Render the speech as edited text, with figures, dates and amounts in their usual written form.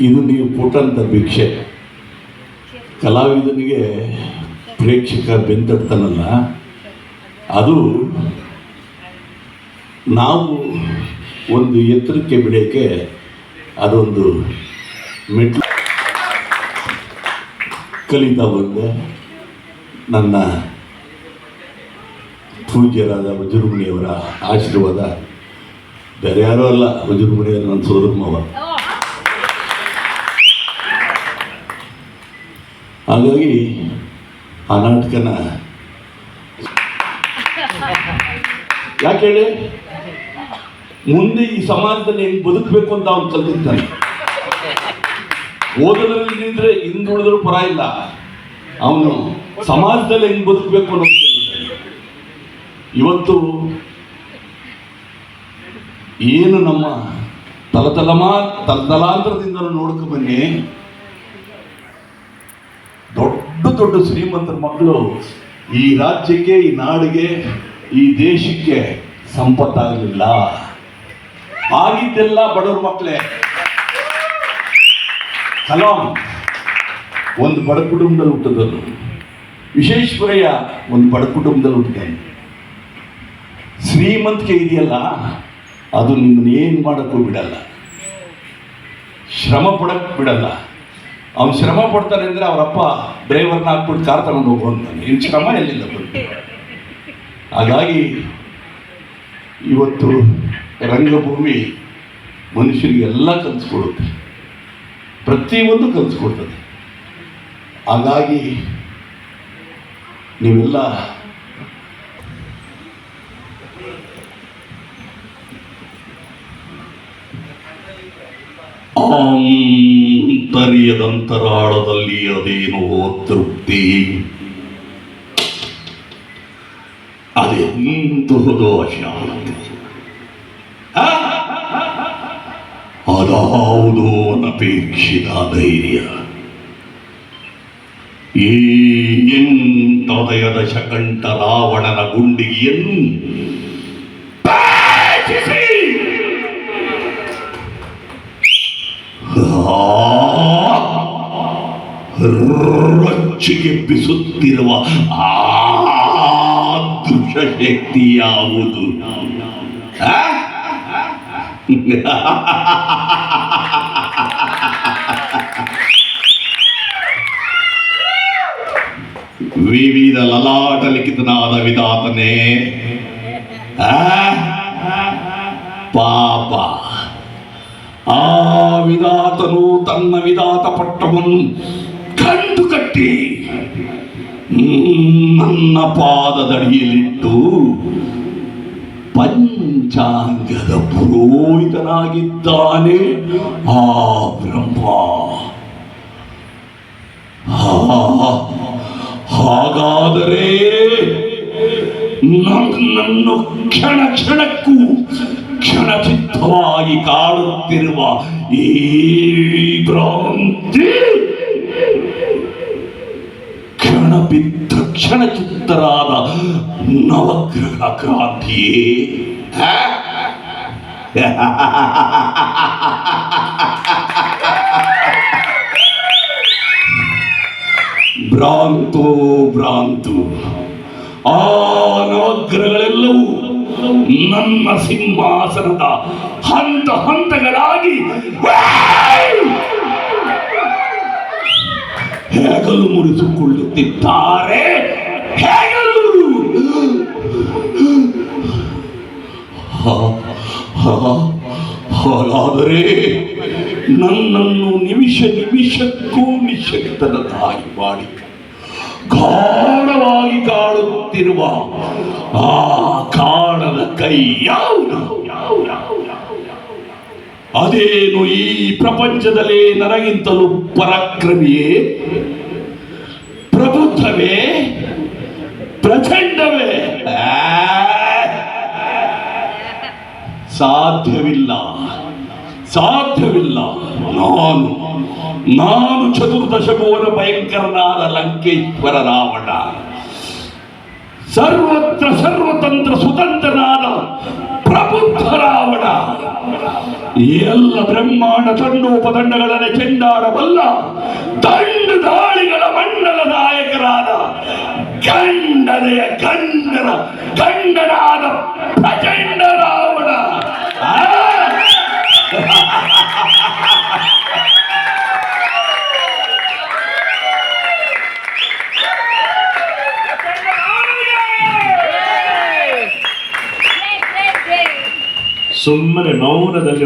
ಇದು ನೀವು ಕೊಟ್ಟಂಥ ಭಿಕ್ಷೆ. ಕಲಾವಿದನಿಗೆ ಪ್ರೇಕ್ಷಕ ಬೆಂತಡ್ತಾನಲ್ಲ, ಅದು ನಾವು ಒಂದು ಎತ್ತರಕ್ಕೆ ಬೆಳೆಯೋಕ್ಕೆ ಅದೊಂದು ಮೆಟ್ಲು. ಕಲಿತಾ ಬಂದೆ. ನನ್ನ ಪೂಜ್ಯರಾದ ವಜ್ರಮುನಿಯವರ ಆಶೀರ್ವಾದ, ಬೇರೆ ಯಾರೂ ಅಲ್ಲ, ವಜ್ರಮುನಿಯವರು ನನ್ನ ಸೋದರ ಮಾವ. ಹಾಗಾಗಿ ಆ ನಾಟಕನ ಯಾಕೆ ಹೇಳಿ, ಮುಂದೆ ಈ ಸಮಾಜದಲ್ಲಿ ಹೆಂಗೆ ಬದುಕಬೇಕು ಅಂತ ಅವನು ಕಲ್ತಿರ್ತಾನೆ. ಓದೋದ್ರಲ್ಲಿ ನಿಂದ್ರೆ ಹಿಂದುಳಿದ್ರು ಪರ ಇಲ್ಲ, ಅವನು ಸಮಾಜದಲ್ಲಿ ಹೆಂಗೆ ಬದುಕಬೇಕು ಅನ್ನೋದು ಇವತ್ತು ಏನು ನಮ್ಮ ತಲತಲಾಂತರದಿಂದ ನೋಡ್ಕೊ ಬನ್ನಿ, ದೊಡ್ಡ ದೊಡ್ಡ ಶ್ರೀಮಂತರ ಮಕ್ಕಳು ಈ ರಾಜ್ಯಕ್ಕೆ, ಈ ನಾಡಿಗೆ, ಈ ದೇಶಕ್ಕೆ ಸಂಪತ್ತಾಗಲಿಲ್ಲ. ಆಗಿದ್ದೆಲ್ಲ ಬಡವ್ರ ಮಕ್ಕಳೇ. ಕಲಾಂ ಒಂದು ಬಡ ಕುಟುಂಬದಲ್ಲಿ ಹುಟ್ಟಿದನು, ವಿಶ್ವೇಶ್ವರಯ್ಯ ಒಂದು ಬಡ ಕುಟುಂಬದಲ್ಲಿ ಹುಟ್ಟಿದ್ದಾನೆ. ಶ್ರೀಮಂತಿಕೆ ಇದೆಯಲ್ಲ, ಅದು ನಿಮ್ಮನ್ನು ಏನು ಮಾಡೋಕ್ಕೂ ಬಿಡಲ್ಲ, ಶ್ರಮ ಪಡಕ್ಕೆ ಬಿಡಲ್ಲ. ಅವನು ಶ್ರಮ ಪಡ್ತಾನೆ ಅಂದರೆ ಅವರಪ್ಪ ಡ್ರೈವರ್ನ ಹಾಕ್ಬಿಟ್ಟು ಕಾರ್ ತಗೊಂಡು ಹೋಗು ಅಂತಾನೆ. ಇನ್ನು ಶ್ರಮ ಎಲ್ಲಿಂದ ಬಂತು? ಹಾಗಾಗಿ ಇವತ್ತು ರಂಗಭೂಮಿ ಮನುಷ್ಯರಿಗೆಲ್ಲ ಕಲಿಸ್ಕೊಡುತ್ತೆ, ಪ್ರತಿಯೊಂದು ಕಲಿಸ್ಕೊಡ್ತದೆ. ಹಾಗಾಗಿ ನೀವೆಲ್ಲ ಆಂತರ್ಯದಂತರಾಳದಲ್ಲಿ ಅದೇನೋ ತೃಪ್ತಿ, ಅದೆಂತಹುದೋ ಶಾಂತಿ, ಅದಾವುದೋ ಅನಪೇಕ್ಷಿತ ಧೈರ್ಯ. ಈ ಎಂಟದಯದ ಶಕಂಠ ರಾವಣನ ಗುಂಡಿಗೆಯನ್ನು ರೊಚ್ಚಿಗೆಬ್ಬಿಸುತ್ತಿರುವ ಆ ದೃಶ್ಯ ಶಕ್ತಿ ಯಾವುದು? ವಿವಿಧ ಲಲಾಟ ಲಿಖಿತನಾದ ವಿಧಾತನೇ, ಪಾಪ ಆ ವಿಧಾತನು ತನ್ನ ವಿಧಾತ ಪಟ್ಟವನ್ನು ಕಂಡು ಕಟ್ಟಿ ನನ್ನ ಪಾದದಡಿಯಲ್ಲಿಟ್ಟು ಪಂಚಾಂಗದ ಪುರೋಹಿತನಾಗಿದ್ದಾನೆ ಆ ಬ್ರಹ್ಮ. ಹಾಗಾದರೆ ನನ್ನನ್ನು ಕ್ಷಣ ಕ್ಷಣಕ್ಕೂ ಕ್ಷಣಚಿತ್ತವಾಗಿ ಕಾಡುತ್ತಿರುವ ಈ ಭ್ರಾಂತಿ ಕ್ಷಣಬಿದ್ದ ಕ್ಷಣಚಿತ್ತರಾದ ನವಗ್ರಹ ಕ್ರಾಂತಿಯೇ? ಭ್ರಾಂತು ಭ್ರಾಂತು. ಆ ನವಗ್ರಹಗಳೆಲ್ಲವೂ ನನ್ನ ಸಿಂಹಾಸನದ ಹಂತ ಹಂತಗಳಾಗಿ ಹೆಗಲು ಮುರಿಸಿಕೊಳ್ಳುತ್ತಿದ್ದಾರೆ. ಹೆಗಲು ಹಾಗಾದರೆ ನನ್ನನ್ನು ನಿಮಿಷ ನಿಮಿಷಕ್ಕೂ ನಿಶಕ್ತನದಾಗಿ ಮಾಡಿ ಗಾಢವಾಗಿ ಕಾಡುತ್ತಿರುವ ಆ ಕಾಣದ ಕೈ ಯಾವುದು? ಅದೇನು ಈ ಪ್ರಪಂಚದಲ್ಲಿ ನನಗಿಂತಲೂ ಪರಾಕ್ರಮಿಯೇ, ಪ್ರಬುದ್ಧವೇ, ಪ್ರಚಂಡವೇ? ಸಾಧ್ಯವಿಲ್ಲ, ಸಾಧ್ಯವಿಲ್ಲ. ನಾನು ಚತುರ್ದಶ ಭುವನ ಭಯಂಕರನಾದ ಲಂಕೇಶ್ವರ ರಾವಣ, ಸರ್ವತ್ರ ಸರ್ವತಂತ್ರ ಸುತಂತ್ರನಾದ ಪ್ರಬುದ್ಧ ರಾವಣ. ಎಲ್ಲ ಬ್ರಹ್ಮಾಂಡ ತಂಡೋಪದಂಡಗಳನ್ನು ಚೆಂಡಾಡಬಲ್ಲ ದಂಡು ದಾಳಿಗಳ ಮಂಡಲ ನಾಯಕರಾದ ಗಂಡನೆಯ ಗಂಡನಾದ ಪ್ರಚಂಡ ರಾವಣ. ಸುಮ್ಮನೆ ಮೌನದಲ್ಲಿ